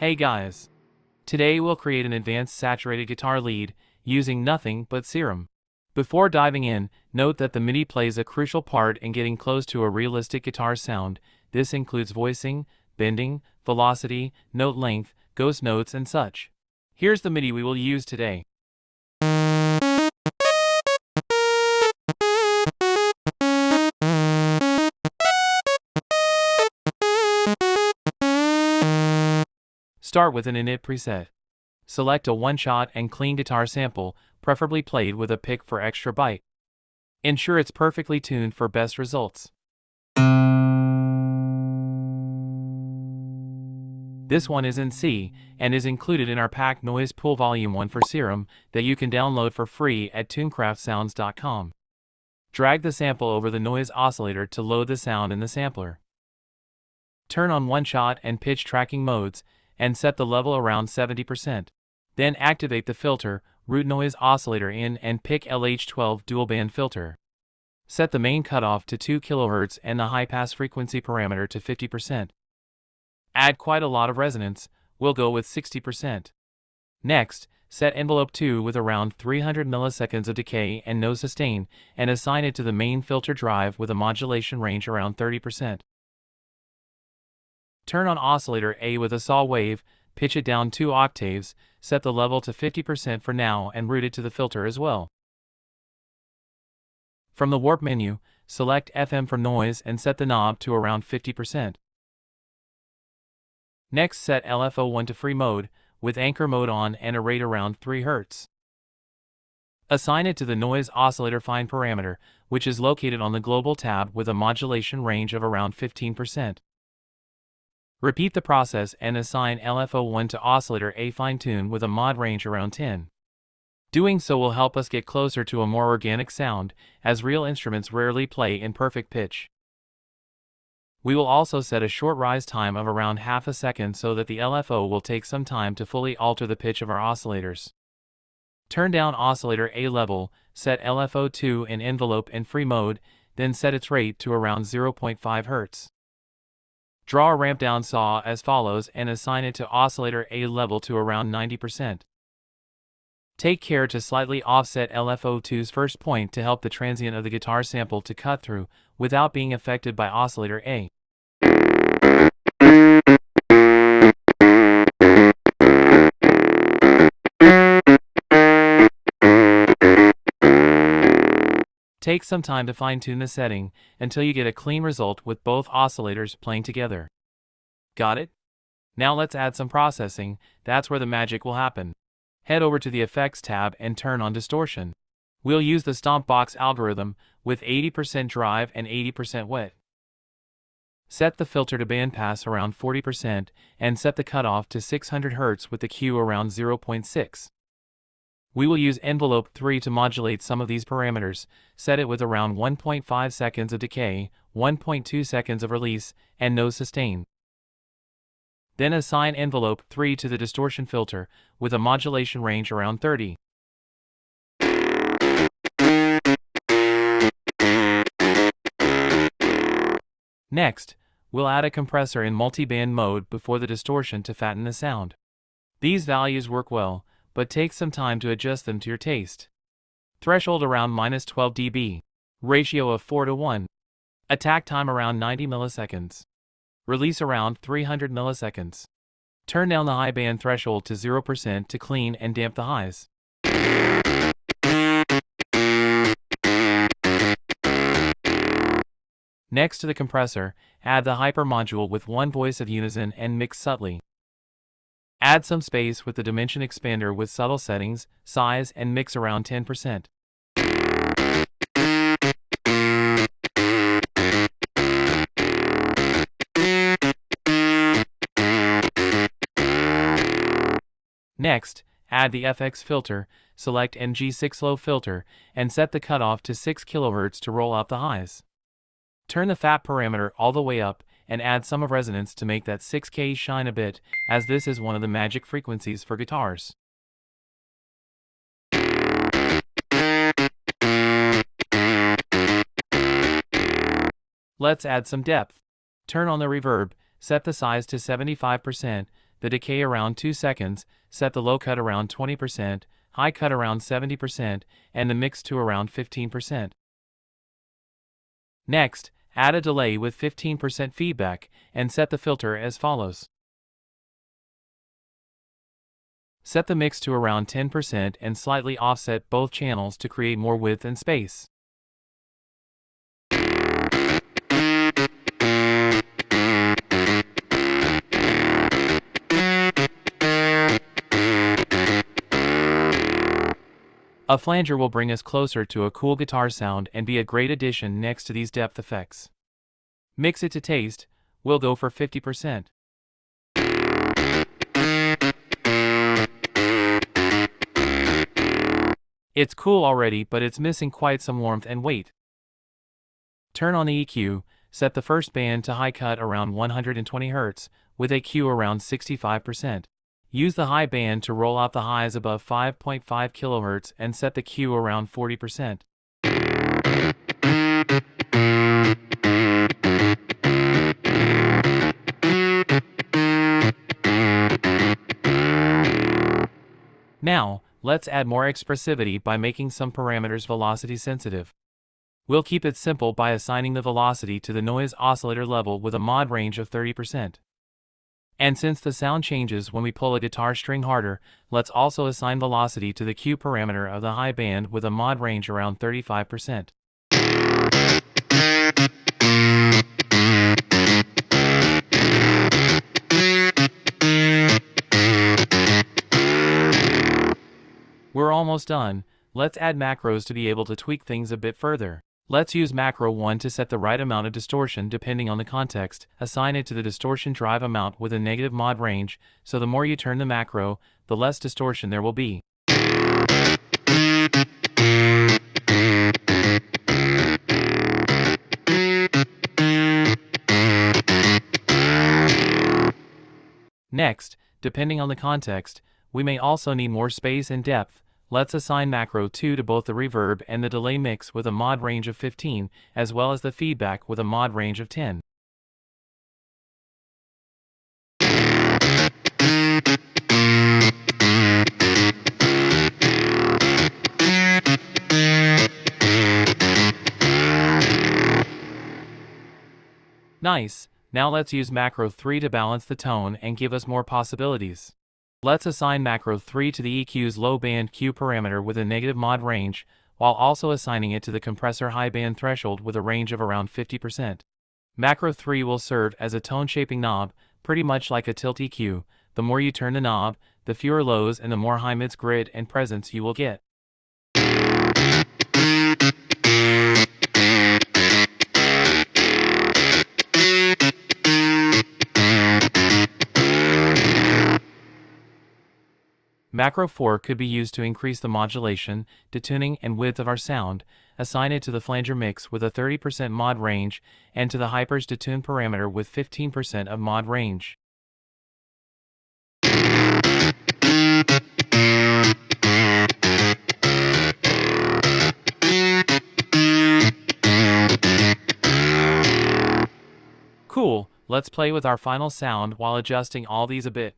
Hey guys! Today we'll create an advanced saturated guitar lead using nothing but Serum. Before diving in, note that the MIDI plays a crucial part in getting close to a realistic guitar sound. This includes voicing, bending, velocity, note length, ghost notes and such. Here's the MIDI we will use today. Start with an init preset. Select a one-shot and clean guitar sample, preferably played with a pick for extra bite. Ensure it's perfectly tuned for best results. This one is in C, and is included in our pack Noise Pool Volume 1 for Serum that you can download for free at tunecraftsounds.com. Drag the sample over the noise oscillator to load the sound in the sampler. Turn on one-shot and pitch tracking modes, and set the level around 70%. Then activate the filter, root noise oscillator in and pick LH12 dual band filter. Set the main cutoff to 2 kHz and the high pass frequency parameter to 50%. Add quite a lot of resonance, we'll go with 60%. Next, set envelope 2 with around 300 milliseconds of decay and no sustain, and assign it to the main filter drive with a modulation range around 30%. Turn on oscillator A with a saw wave, pitch it down 2 octaves, set the level to 50% for now and route it to the filter as well. From the warp menu, select FM for noise and set the knob to around 50%. Next, set LFO1 to free mode, with anchor mode on and a rate around 3 Hz. Assign it to the noise oscillator fine parameter, which is located on the global tab with a modulation range of around 15%. Repeat the process and assign LFO1 to oscillator A fine tune with a mod range around 10. Doing so will help us get closer to a more organic sound, as real instruments rarely play in perfect pitch. We will also set a short rise time of around half a second so that the LFO will take some time to fully alter the pitch of our oscillators. Turn down oscillator A level, set LFO2 in envelope and free mode, then set its rate to around 0.5 Hz. Draw a ramp down saw as follows and assign it to oscillator A level to around 90%. Take care to slightly offset LFO2's first point to help the transient of the guitar sample to cut through without being affected by oscillator A. Take some time to fine-tune the setting until you get a clean result with both oscillators playing together. Got it? Now let's add some processing, that's where the magic will happen. Head over to the Effects tab and turn on Distortion. We'll use the Stomp Box algorithm with 80% drive and 80% wet. Set the filter to bandpass around 40% and set the cutoff to 600 Hz with the Q around 0.6. We will use envelope 3 to modulate some of these parameters, set it with around 1.5 seconds of decay, 1.2 seconds of release, and no sustain. Then assign envelope 3 to the distortion filter, with a modulation range around 30. Next, we'll add a compressor in multi-band mode before the distortion to fatten the sound. These values work well, but take some time to adjust them to your taste. Threshold around -12 dB. Ratio of 4:1. Attack time around 90 milliseconds. Release around 300 milliseconds. Turn down the high band threshold to 0% to clean and damp the highs. Next to the compressor, add the hyper module with one voice of unison and mix subtly. Add some space with the dimension expander with subtle settings, size, and mix around 10%. Next, add the FX filter, select NG6 low filter, and set the cutoff to 6 kHz to roll out the highs. Turn the FAP parameter all the way up, and add some of resonance to make that 6K shine a bit, as this is one of the magic frequencies for guitars. Let's add some depth. Turn on the reverb, set the size to 75%, the decay around 2 seconds, set the low cut around 20%, high cut around 70%, and the mix to around 15%. Next, add a delay with 15% feedback, and set the filter as follows. Set the mix to around 10% and slightly offset both channels to create more width and space. A flanger will bring us closer to a cool guitar sound and be a great addition next to these depth effects. Mix it to taste, we'll go for 50%. It's cool already, but it's missing quite some warmth and weight. Turn on the EQ, set the first band to high cut around 120 Hz, with EQ around 65%. Use the high band to roll out the highs above 5.5 kHz and set the Q around 40%. Now, let's add more expressivity by making some parameters velocity sensitive. We'll keep it simple by assigning the velocity to the noise oscillator level with a mod range of 30%. And since the sound changes when we pull a guitar string harder, let's also assign velocity to the Q parameter of the high band with a mod range around 35%. We're almost done. Let's add macros to be able to tweak things a bit further. Let's use macro 1 to set the right amount of distortion depending on the context. Assign it to the distortion drive amount with a negative mod range, so the more you turn the macro, the less distortion there will be. Next, depending on the context, we may also need more space and depth. Let's assign macro 2 to both the reverb and the delay mix with a mod range of 15, as well as the feedback with a mod range of 10. Nice, now let's use macro 3 to balance the tone and give us more possibilities. Let's assign macro 3 to the EQ's low band Q parameter with a negative mod range, while also assigning it to the compressor high band threshold with a range of around 50%. Macro 3 will serve as a tone shaping knob, pretty much like a tilt EQ. The more you turn the knob, the fewer lows and the more high mids grid and presence you will get. Macro 4 could be used to increase the modulation, detuning, and width of our sound. Assign it to the flanger mix with a 30% mod range and to the hypers detune parameter with 15% of mod range. Cool, let's play with our final sound while adjusting all these a bit.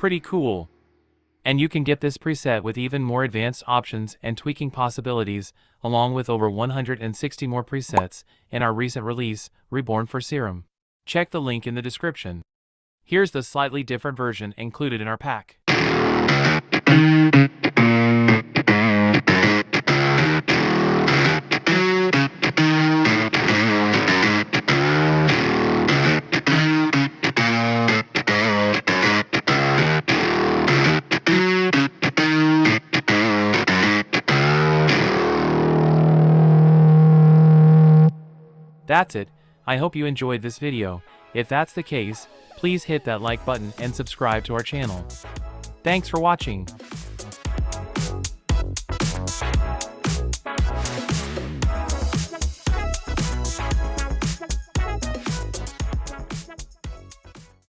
Pretty cool. And you can get this preset with even more advanced options and tweaking possibilities, along with over 160 more presets in our recent release, Reborn for Serum. Check the link in the description. Here's the slightly different version included in our pack. That's it. I hope you enjoyed this video. If that's the case, please hit that like button and subscribe to our channel. Thanks for watching.